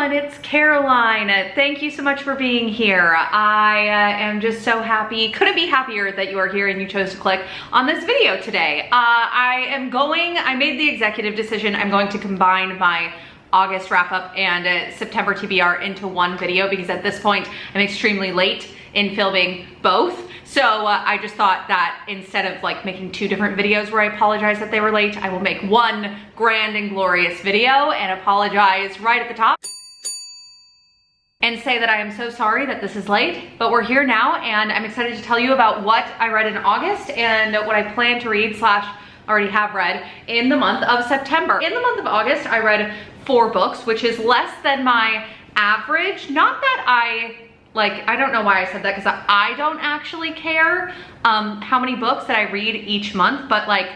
everyone, it's Caroline. Thank you so much for being here. I am just so happy, couldn't be happier that you are here and you chose to click on this video today. I made the executive decision, I'm going to combine my August wrap up and September TBR into one video because at this point I'm extremely late in filming both. So I just thought that instead of like making two different videos where I apologize that they were late, I will make one grand and glorious video and apologize right at the top and say that I am so sorry that this is late, but we're here now and I'm excited to tell you about what I read in August and what I plan to read / already have read in the month of September. In the month of August, I read 4 books, which is less than my average. Not that I don't know why I said that because I don't actually care how many books that I read each month, but like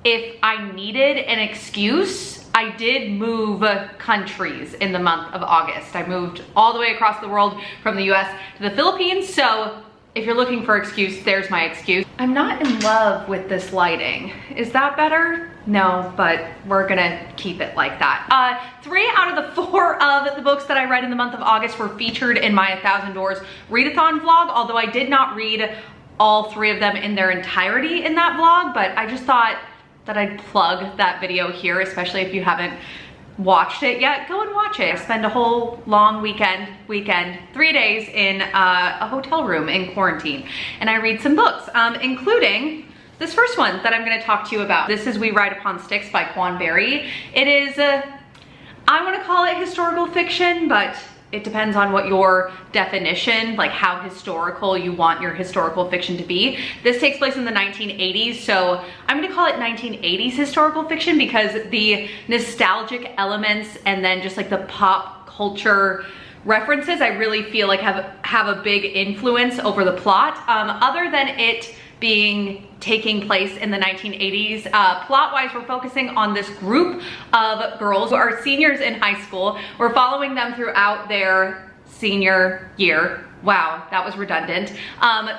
if I needed an excuse, I did move countries in the month of August. I moved all the way across the world from the US to the Philippines, so if you're looking for excuse, there's my excuse. I'm not in love with this lighting. Is that better? No, but we're gonna keep it like that. 3 out of the 4 of the books that I read in the month of August were featured in my 1,000 Doors readathon vlog, although I did not read all 3 of them in their entirety in that vlog, but I just thought that I'd plug that video here, especially if you haven't watched it yet, go and watch it. I spend a whole long weekend, 3 days in a hotel room in quarantine, and I read some books, including this first one that I'm gonna talk to you about. This is We Ride Upon Sticks by Quan. It is, I wanna call it historical fiction, but it depends on what your definition, like how historical you want your historical fiction to be. This takes place in the 1980s, so I'm gonna call it 1980s historical fiction because the nostalgic elements and then just like the pop culture references I really feel like have a big influence over the plot. Other than it taking place in the 1980s. Plot-wise, we're focusing on this group of girls who are seniors in high school. We're following them throughout their senior year. Wow, that was redundant.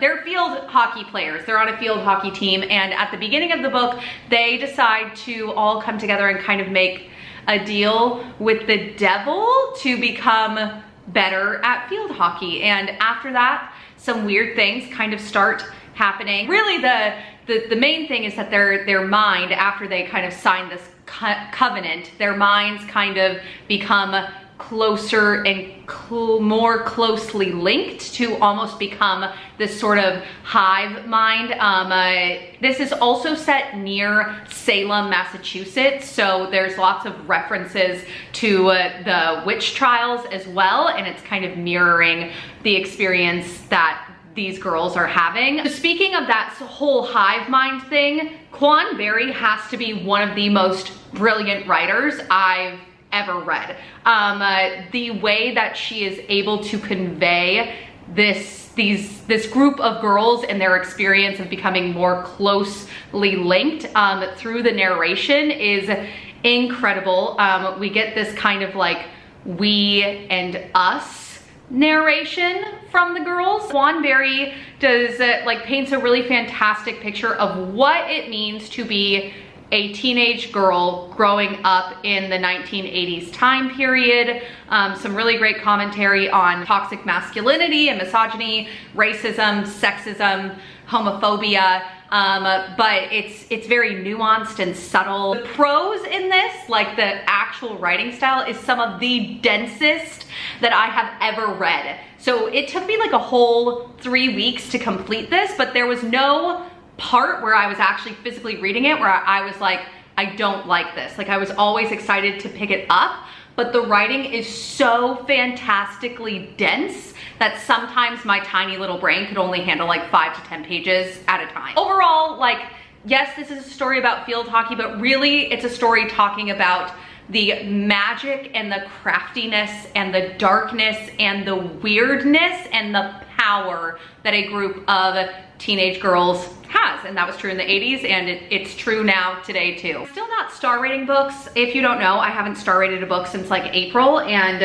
They're field hockey players. They're on a field hockey team, and at the beginning of the book, they decide to all come together and kind of make a deal with the devil to become better at field hockey. And after that, some weird things kind of start happening. Really, the main thing is that their mind, after they kind of sign this covenant, their minds kind of become closer and more closely linked to almost become this sort of hive mind. This is also set near Salem, Massachusetts, so there's lots of references to the witch trials as well, and it's kind of mirroring the experience that these girls are having. So speaking of that whole hive mind thing, Quan has to be one of the most brilliant writers I've ever read. The way that she is able to convey this group of girls and their experience of becoming more closely linked through the narration is incredible. We get this kind of like we and us narration from the girls. Quan does paints a really fantastic picture of what it means to be a teenage girl growing up in the 1980s time period. Some really great commentary on toxic masculinity and misogyny, racism, sexism, homophobia, but it's very nuanced and subtle. The prose in this, like the actual writing style, is some of the densest that I have ever read. So it took me like a whole 3 weeks to complete this, but there was no part where I was actually physically reading it where I was like, I don't like this. Like I was always excited to pick it up, but the writing is so fantastically dense that sometimes my tiny little brain could only handle like 5 to 10 pages at a time. Overall, like, yes, this is a story about field hockey, but really it's a story talking about the magic and the craftiness and the darkness and the weirdness and the power that a group of teenage girls has, and that was true in the 80s, and it's true now today too. Still not star rating books. If you don't know, I haven't star rated a book since like April, and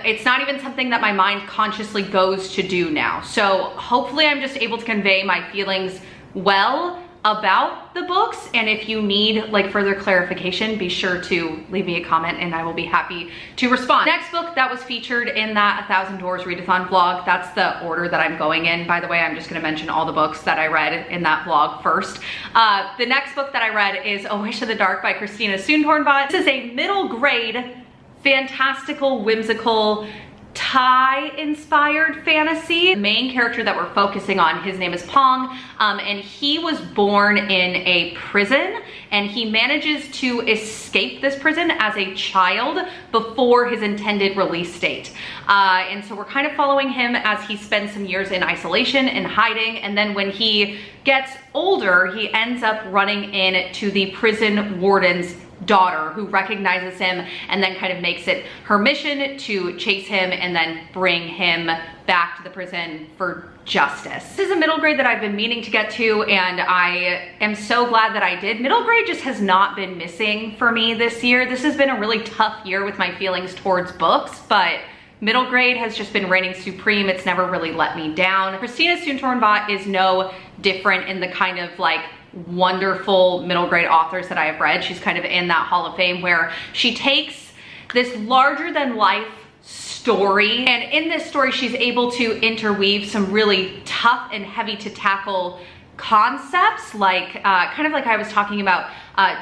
it's not even something that my mind consciously goes to do now. So hopefully I'm just able to convey my feelings well about the books, and if you need like further clarification, be sure to leave me a comment and I will be happy to respond. Next book that was featured in that 1,000 Doors Readathon vlog, that's the order that I'm going in. By the way, I'm just gonna mention all the books that I read in that vlog first. The next book that I read is A Wish of the Dark by Christina Soontornvat. This is a middle grade, fantastical, whimsical, Thai-inspired fantasy. The main character that we're focusing on, his name is Pong, and he was born in a prison, and he manages to escape this prison as a child before his intended release date. And so we're kind of following him as he spends some years in isolation and hiding, and then when he gets older, he ends up running into the prison warden's daughter, who recognizes him and then kind of makes it her mission to chase him and then bring him back to the prison for justice. This is a middle grade that I've been meaning to get to, and I am so glad that I did. Middle grade just has not been missing for me this year. This has been a really tough year with my feelings towards books, but middle grade has just been reigning supreme. It's never really let me down. Christina Soontornvat is no different in the kind of like wonderful middle grade authors that I have read. She's kind of in that hall of fame where she takes this larger than life story, and in this story she's able to interweave some really tough and heavy to tackle concepts, like kind of like I was talking about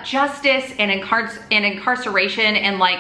justice and incarceration, and like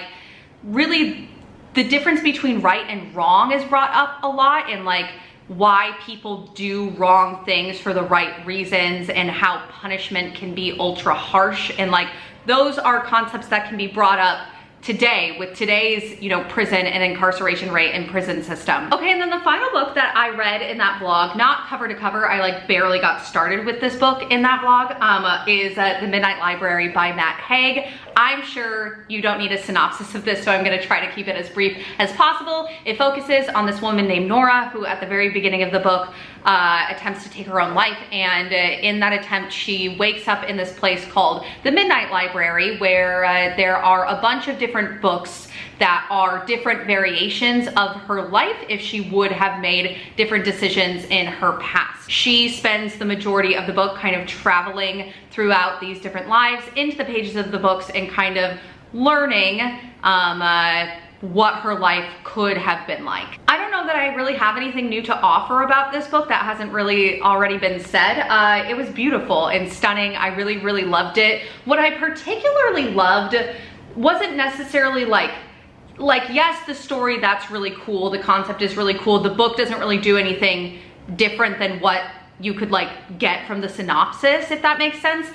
really the difference between right and wrong is brought up a lot, and like why people do wrong things for the right reasons, and how punishment can be ultra harsh, and like those are concepts that can be brought up today with today's, you know, prison and incarceration rate and prison system. Okay, and then the final book that I read in that vlog, not cover to cover, I like barely got started with this book in that vlog, is The Midnight Library by Matt Haig. I'm sure you don't need a synopsis of this, so I'm gonna try to keep it as brief as possible. It focuses on this woman named Nora, who at the very beginning of the book attempts to take her own life, and in that attempt she wakes up in this place called the Midnight Library, where there are a bunch of different books that are different variations of her life if she would have made different decisions in her past. She spends the majority of the book kind of traveling throughout these different lives into the pages of the books and kind of learning what her life could have been like. I don't know that I really have anything new to offer about this book that hasn't really already been said. It was beautiful and stunning. I really, really loved it. What I particularly loved wasn't necessarily like yes, the story, that's really cool, the concept is really cool, the book doesn't really do anything different than what you could like get from the synopsis, if that makes sense.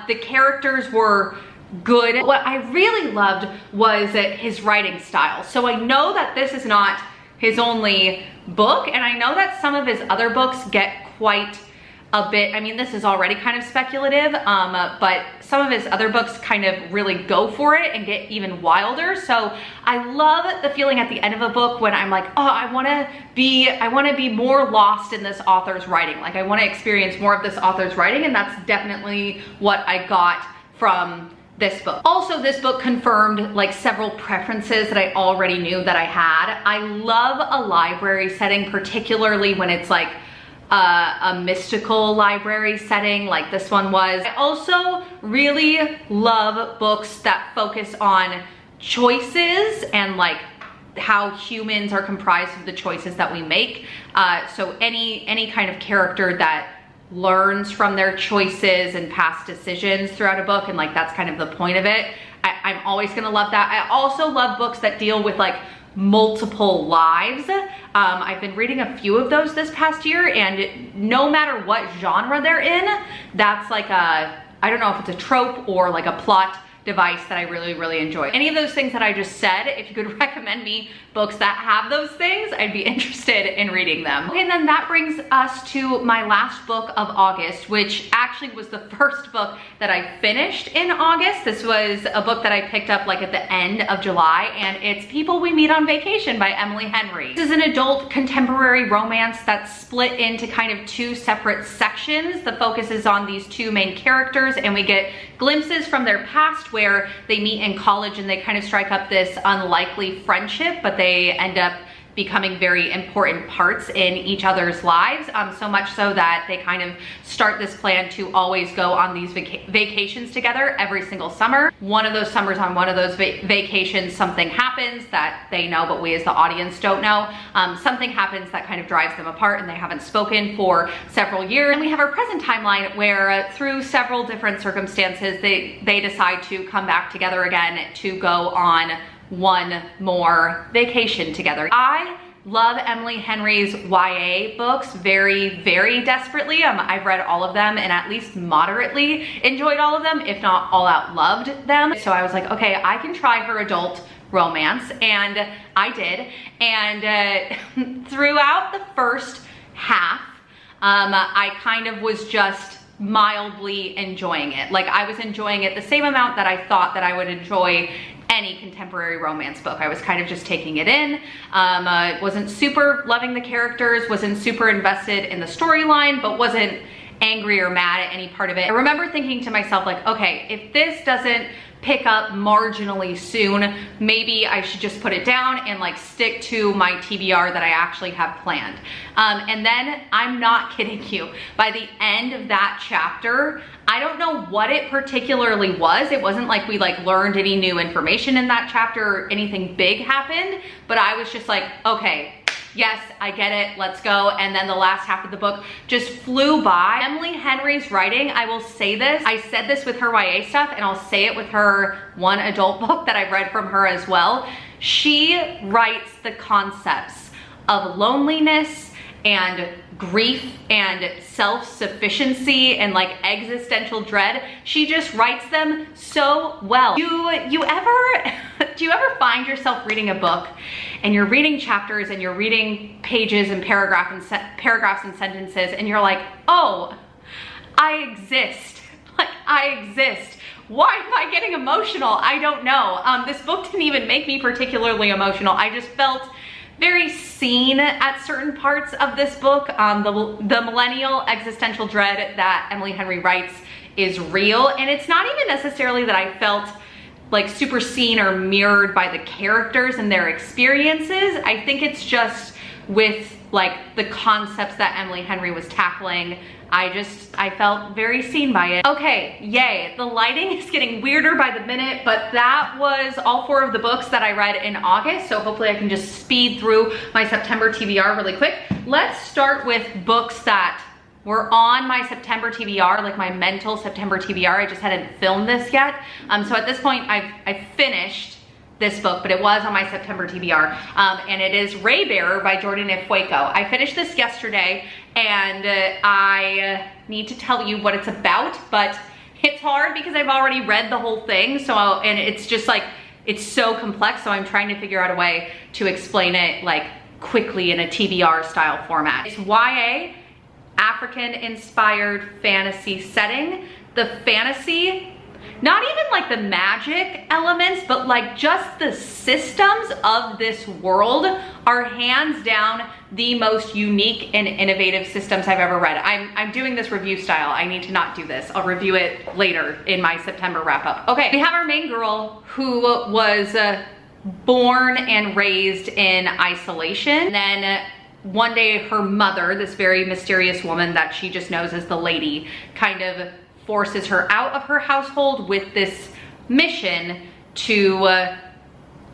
The characters were good. What I really loved was his writing style. So I know that this is not his only book, and I know that some of his other books get quite a bit, I mean, this is already kind of speculative, but some of his other books kind of really go for it and get even wilder. So I love the feeling at the end of a book when I'm like, oh, I wanna be more lost in this author's writing. Like I wanna experience more of this author's writing, and that's definitely what I got from this book. Also, this book confirmed like several preferences that I already knew that I had. I love a library setting, particularly when it's like a mystical library setting like this one was. I also really love books that focus on choices and like how humans are comprised of the choices that we make. So any kind of character that learns from their choices and past decisions throughout a book, and like that's kind of the point of it. I'm always gonna love that. I also love books that deal with like multiple lives. I've been reading a few of those this past year, and no matter what genre they're in, that's like a, I don't know if it's a trope or like a plot device that I really, really enjoy. Any of those things that I just said, if you could recommend me books that have those things, I'd be interested in reading them. Okay, and then that brings us to my last book of August, which actually was the first book that I finished in August. This was a book that I picked up like at the end of July, and it's People We Meet on Vacation by Emily Henry. This is an adult contemporary romance that's split into kind of two separate sections. The focus is on these two main characters, and we get glimpses from their past where they meet in college and they kind of strike up this unlikely friendship, but they end up becoming very important parts in each other's lives, so much so that they kind of start this plan to always go on these vacations together every single summer. One of those summers, on one of those vacations, something happens that they know, but we as the audience don't know. Something happens that kind of drives them apart, and they haven't spoken for several years. And we have our present timeline where through several different circumstances, they decide to come back together again to go on one more vacation together. I love Emily Henry's YA books very, very desperately. I've read all of them and at least moderately enjoyed all of them, if not all out loved them. So I was like, okay, I can try her adult romance, and I did. And throughout the first half, I kind of was just mildly enjoying it. Like, I was enjoying it the same amount that I thought that I would enjoy any contemporary romance book. I was kind of just taking it in. Wasn't super loving the characters, wasn't super invested in the storyline, but wasn't angry or mad at any part of it. I remember thinking to myself, like, okay, if this doesn't pick up marginally soon, maybe I should just put it down and like stick to my TBR that I actually have planned. And then, I'm not kidding you, by the end of that chapter, I don't know what it particularly was. It wasn't like we like learned any new information in that chapter or anything big happened, but I was just like, okay, yes, I get it, let's go. And then the last half of the book just flew by. Emily Henry's writing, I will say this, I said this with her YA stuff, and I'll say it with her one adult book that I've read from her as well. She writes the concepts of loneliness and grief and self-sufficiency and like existential dread. She just writes them so well. Do you ever find yourself reading a book and you're reading chapters and you're reading pages and paragraphs and sentences, and you're like, oh, I exist. Like, I exist. Why am I getting emotional? I don't know. This book didn't even make me particularly emotional. I just felt very seen at certain parts of this book. The millennial existential dread that Emily Henry writes is real, and it's not even necessarily that I felt like super seen or mirrored by the characters and their experiences. I think it's just with like the concepts that Emily Henry was tackling, I felt very seen by it. Okay, yay. The lighting is getting weirder by the minute, but that was all 4 of the books that I read in August, so hopefully I can just speed through my September TBR really quick. Let's start with books that were on my September TBR, like my mental September TBR. I just hadn't filmed this yet. So at this point, I've finished this book, but it was on my September TBR, and it is Raybearer by Jordan Ifueko. I finished this yesterday, and I need to tell you what it's about, but it's hard because I've already read the whole thing, and it's just like, it's so complex, so I'm trying to figure out a way to explain it like quickly in a TBR style format. It's YA, African-inspired fantasy setting. The fantasy, not even like the magic elements, but like just the systems of this world are hands down the most unique and innovative systems I've ever read. I'm doing this review style. I need to not do this. I'll review it later in my September wrap up. Okay, we have our main girl who was born and raised in isolation. And then one day her mother, this very mysterious woman that she just knows as the lady, kind of forces her out of her household with this mission to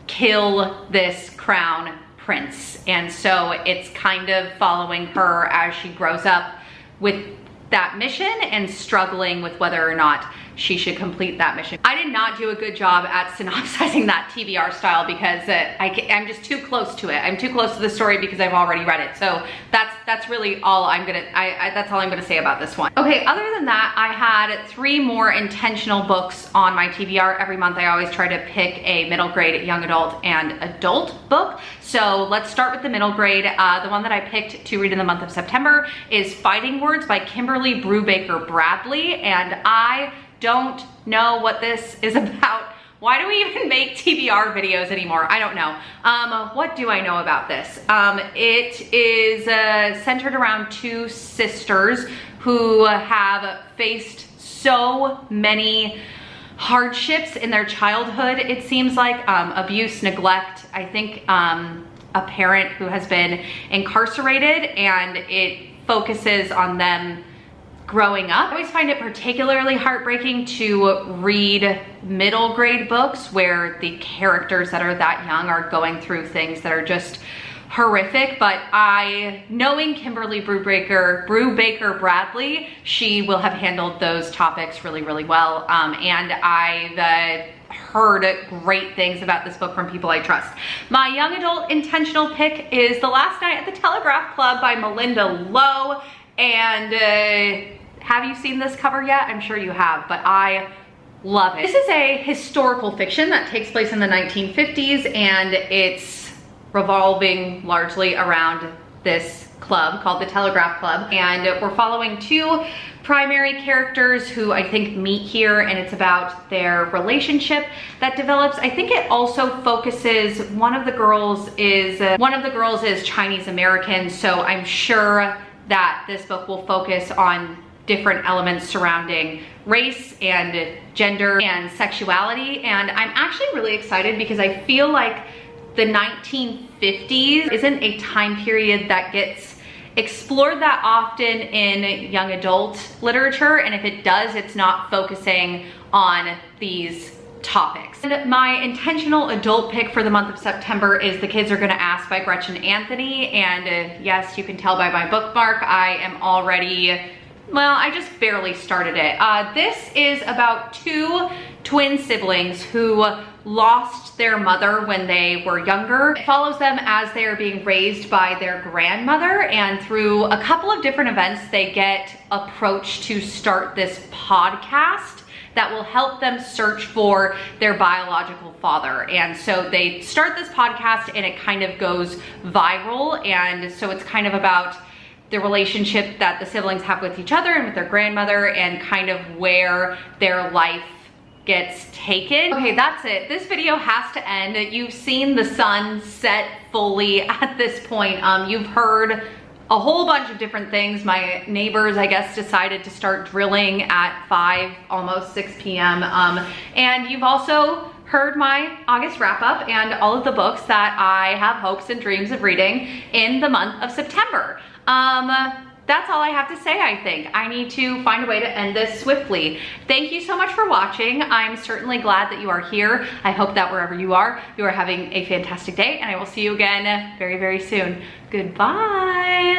kill this crown prince. And so it's kind of following her as she grows up with that mission and struggling with whether or not she should complete that mission. I did not do a good job at synopsizing that TBR style because I'm just too close to it. I'm too close to the story because I've already read it. So that's really all that's all I'm gonna say about this one. Okay, other than that, I had 3 more intentional books on my TBR. Every month I always try to pick a middle grade, young adult, and adult book. So let's start with the middle grade. The one that I picked to read in the month of September is Fighting Words by Kimberly Brubaker Bradley, and I don't know what this is about. Why do we even make TBR videos anymore? I don't know. What do I know about this? It is centered around 2 sisters who have faced so many hardships in their childhood. It seems like abuse, neglect. I think a parent who has been incarcerated, and it focuses on them growing up. I always find it particularly heartbreaking to read middle grade books where the characters that are that young are going through things that are just horrific, but knowing Kimberly Brubaker Bradley, she will have handled those topics really, really well. And I've heard great things about this book from people I trust. My young adult intentional pick is The Last Night at the Telegraph Club by Malinda Lo. And have you seen this cover yet? I'm sure you have, but I love it. This is a historical fiction that takes place in the 1950s, and it's revolving largely around this club called the Telegraph Club. And we're following two primary characters who I think meet here, and it's about their relationship that develops. I think it also focuses, one of the girls is Chinese American, so I'm sure that this book will focus on different elements surrounding race and gender and sexuality. And I'm actually really excited because I feel like the 1950s isn't a time period that gets explored that often in young adult literature, and if it does, it's not focusing on these topics. And my intentional adult pick for the month of September is The Kids Are Gonna Ask by Gretchen Anthony. And yes, you can tell by my bookmark, I am already, well, I just barely started it. This is about two twin siblings who lost their mother when they were younger. It follows them as they are being raised by their grandmother, and through a couple of different events, they get approached to start this podcast that will help them search for their biological father. And so they start this podcast and it kind of goes viral. And so it's kind of about the relationship that the siblings have with each other and with their grandmother, and kind of where their life gets taken. Okay, that's it. This video has to end. You've seen the sun set fully at this point. You've heard a whole bunch of different things. My neighbors, I guess, decided to start drilling at 5, almost 6 p.m. And you've also heard my August wrap up and all of the books that I have hopes and dreams of reading in the month of September. That's all I have to say, I think. I need to find a way to end this swiftly. Thank you so much for watching. I'm certainly glad that you are here. I hope that wherever you are having a fantastic day, and I will see you again very, very soon. Goodbye.